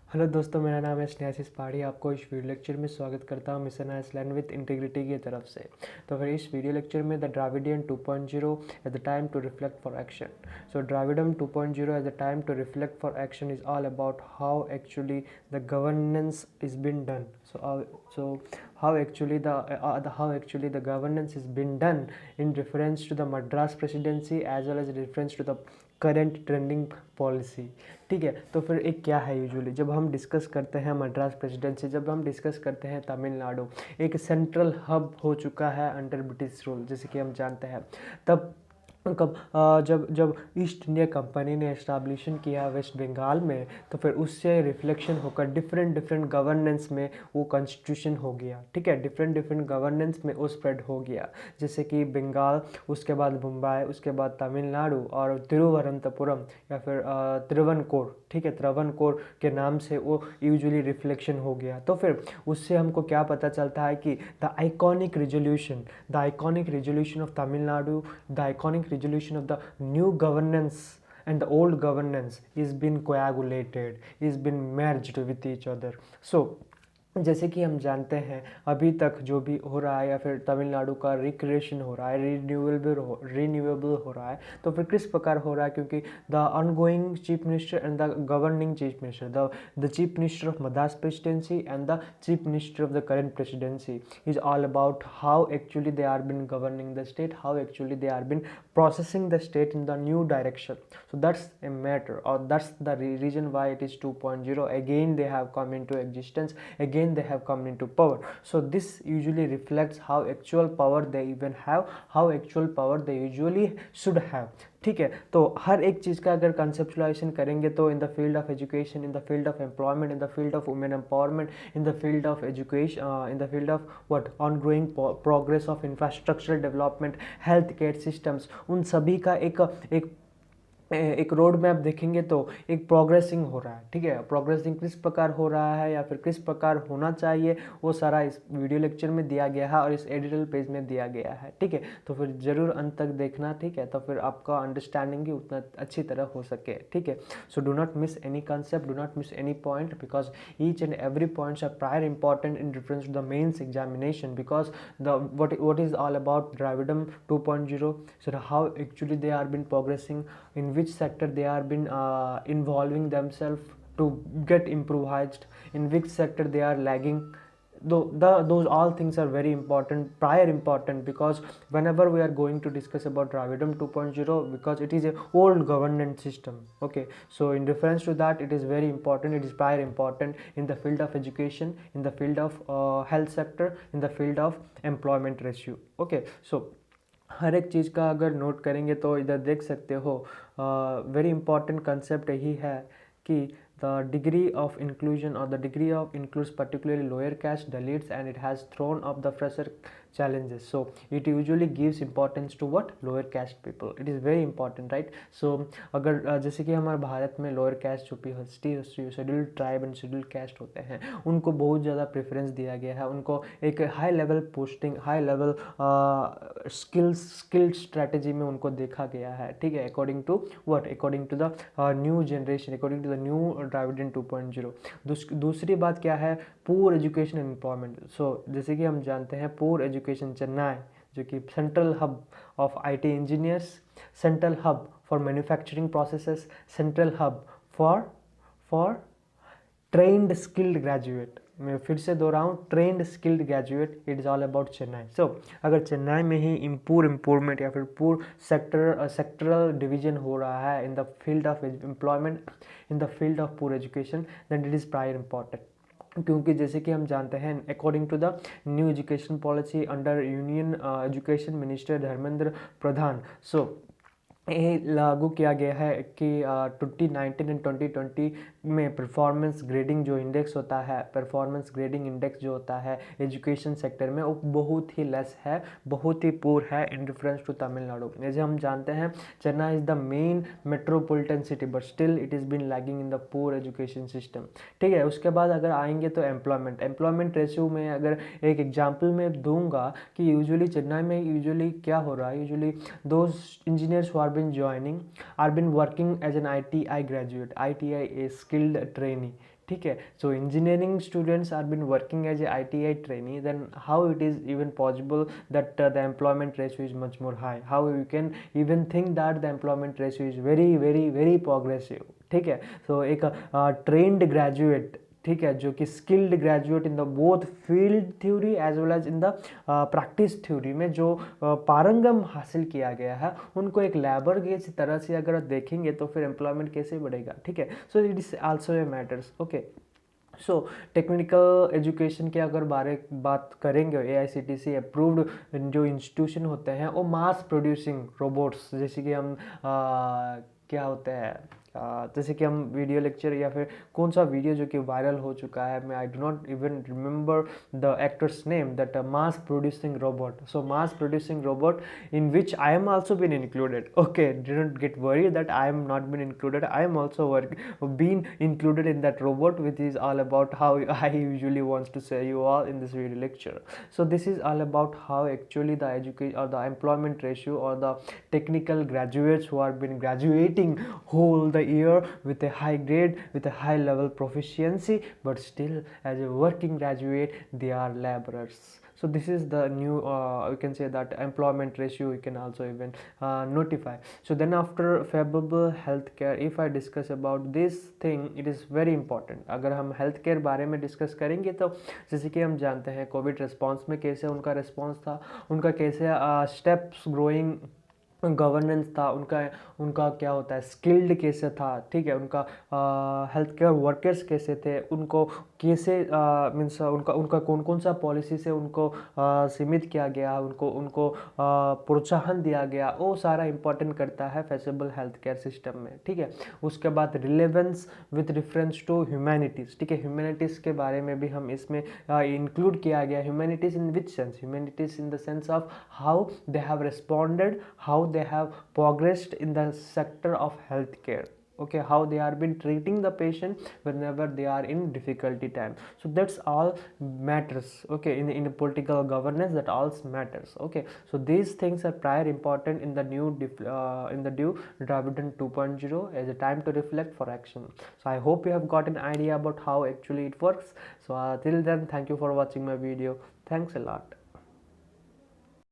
Hello दोस्तों, मेरा नाम है स्नेहाशीष पहाड़ी। आपको इस वीडियो लेक्चर में स्वागत करता हूँ मिशन आइसलैंड विद इंटीग्रिटी की तरफ से। तो फिर इस वीडियो लेक्चर में the Dravidian 2.0 at the time to reflect for action. So Dravidam 2.0 at the time to reflect for action is all about how actually the governance is been done. So how actually the governance is been done in reference to the Madras presidency as well as reference to the current trending policy. ठीक है, तो फिर एक क्या है, usually जब हम discuss करते हैं मद्रास प्रेसिडेंसी, जब हम डिस्कस करते हैं तमिलनाडु एक सेंट्रल हब हो चुका है अंडर ब्रिटिश रूल, जैसे कि हम जानते हैं। तब कब जब जब ईस्ट इंडिया कंपनी ने एस्टाब्लिशन किया वेस्ट बंगाल में, तो फिर उससे रिफ्लेक्शन होकर डिफरेंट डिफरेंट गवर्नेंस में वो कॉन्स्टिट्यूशन हो गया। ठीक है, डिफरेंट डिफरेंट गवर्नेंस में वो स्प्रेड हो गया, जैसे कि बंगाल, उसके बाद मुंबई, उसके बाद तमिलनाडु और तिरुवनंतपुरम या फिर तिरुवनकोर। ठीक है, तिरुवनकोर के नाम से वो यूजुअली रिफ्लेक्शन हो गया। तो फिर उससे हमको क्या पता चलता है कि the iconic resolution of Tamil Nadu, the iconic resolution of the new governance and the old governance is been coagulated, is been merged with each other. So जैसे कि हम जानते हैं अभी तक जो भी हो रहा है या फिर तमिलनाडु का रिक्रिएशन हो रहा है, रिन्यूएबल हो रहा है, तो फिर किस प्रकार हो रहा है, क्योंकि the ongoing chief minister and the governing chief minister, the chief minister of Madras presidency and the chief minister of the current presidency is all about how actually they are been governing the state, how actually they are been processing the state in the new direction. So that's a matter, or that's the reason why it is 2.0. Again they have come into existence, again they have come into power. So this usually reflects how actual power they even have, how actual power they usually should have. ठीक है, तो हर एक चीज़ का अगर conceptualisation करेंगे तो इन the field of education, in the field of employment, in the field of women empowerment, in the field of education, in the field of what on growing progress of infrastructural development, health care systems, उन सभी का एक road map देखेंगे तो एक progressing हो रहा है। ठीक है, प्रोग्रेसिंग किस प्रकार हो रहा है या फिर किस प्रकार होना चाहिए, वो सारा इस वीडियो लेक्चर में दिया गया है और इस एडिटोरियल पेज में दिया गया है। ठीक है, तो फिर जरूर अंत तक देखना। ठीक है, तो फिर आपका अंडरस्टैंडिंग भी उतना अच्छी तरह हो सके। ठीक है, so do not miss any concept, do not miss any point, because each and every points are prior important in reference to the mains examination, because the what is all about Dravidam 2.0. So how actually they are been progressing, in which sector they are been involving themselves to get improvised, in which sector they are lagging. Those all things are very important, prior important, because whenever we are going to discuss about Dravidam 2.0, because it is a old governance system. Okay, so in reference to that, it is very important, it is prior important in the field of education, in the field of health sector, in the field of employment ratio. Okay, so हर एक चीज़ का अगर note करेंगे तो इधर देख सकते हो, very important concept यही है कि the degree of inclusion or the degree of includes particularly lower caste deletes, and it has thrown up the fresher challenges. So it usually gives importance to what lower caste people. It is very important, right? So अगर जैसे कि हमारे भारत में lower caste जो PhD scheduled tribe and scheduled caste होते हैं, उनको बहुत ज़्यादा प्रेफरेंस दिया गया है, उनको एक high level posting, high level skilled strategy में उनको देखा गया है। ठीक है, according to what, according to the new generation, according to the new Dravidian 2.0। दूसरी बात क्या है, poor education and employment. So जैसे कि हम जानते हैं पुअर एजुकेशन, चेन्नई जो कि central hub of IT engineers, central hub for manufacturing processes, central hub for trained skilled graduate. मैं फिर से दोहराऊँ, trained skilled graduate, it is all about Chennai. So अगर चेन्नई में ही इम्प्रूवमेंट या फिर पूर सेक्टरल डिवीजन हो रहा है in the field of employment, in the field of poor education, then it is prior important. क्योंकि जैसे कि हम जानते हैं according to the new education policy under union education minister Dharmendra Pradhan, so ये लागू किया गया है कि 2019 एंड 2020 में परफॉर्मेंस ग्रेडिंग जो इंडेक्स होता है, परफॉर्मेंस ग्रेडिंग इंडेक्स जो होता है एजुकेशन सेक्टर में, वो बहुत ही लेस है, बहुत ही पुअर है इन रेफरेंस टू तमिलनाडु। जैसे हम जानते हैं Chennai is the main metropolitan city, but still it is been lagging in the poor education system. ठीक है, उसके बाद अगर आएंगे तो एम्प्लॉयमेंट रेशियो में अगर एक एग्जाम्पल में दूंगा कि यूजुअली चेन्नई में यूजुअली क्या हो रहा है, usually those engineers who are been working as an ITI graduate, ITI a skilled trainee. ठीक है. So engineering students are been working as a ITI trainee, then how it is even possible that the employment ratio is much more high? How you can even think that the employment ratio is very very very progressive? ठीक है. So एक trained graduate, ठीक है, जो कि skilled graduate in the both field theory as well as in the practice theory में जो पारंगम हासिल किया गया है, उनको एक लेबर की तरह से अगर देखेंगे तो फिर एम्प्लॉयमेंट कैसे बढ़ेगा. ठीक है. So it is also a matters. Okay. So technical education के अगर बात करेंगे, AICTC अप्रूव्ड जो इंस्टीट्यूशन होते हैं वो मास प्रोड्यूसिंग रोबोट्स, जैसे कि हम क्या होते हैं, जैसे कि हम वीडियो लेक्चर या फिर कौन सा वीडियो जो कि वायरल हो चुका है, मैं I do not even remember the actors name, that mass producing robot. So mass producing robot in which I am also been included. Okay, didn't get worried that I am not been included. I am also been included in that robot, which is all about how I usually wants to say you all in this video lecture. So this is all about how actually the education or the employment ratio or the technical graduates who are been graduating whole the year with a high grade, with a high level proficiency, but still as a working graduate they are laborers. So this is the new we can say that employment ratio we can also even notify. So then after favorable healthcare, if I discuss about this thing, it is very important. अगर हम health care बारे में discuss करेंगे तो जैसे कि हम जानते हैं कोविड रिस्पॉन्स में कैसे उनका रिस्पॉन्स था, उनका कैसे स्टेप्स ग्रोइंग गवर्नेंस था, उनका उनका क्या होता है स्किल्ड कैसे था. ठीक है. उनका हेल्थ केयर वर्कर्स कैसे थे, उनको कैसे मीन्स उनका उनका कौन कौन सा पॉलिसी से उनको सीमित किया गया, उनको उनको प्रोत्साहन दिया गया, वो सारा इंपॉर्टेंट करता है फैसेबल हेल्थ केयर सिस्टम में. ठीक है. उसके बाद relevance with reference to humanities. ठीक है. ह्यूमैनिटीज़ के बारे में भी हम इसमें इंक्लूड किया गया. Humanities in which sense? Humanities in the sense of how they have responded, how they have progressed in the sector of healthcare. Okay, how they are been treating the patient whenever they are in difficulty time. So that's all matters. Okay, in a political governance, that all matters. Okay, so these things are prior important in the new in the new Dravidan 2.0 as a time to reflect for action. So I hope you have got an idea about how actually it works. So till then, thank you for watching my video. Thanks a lot.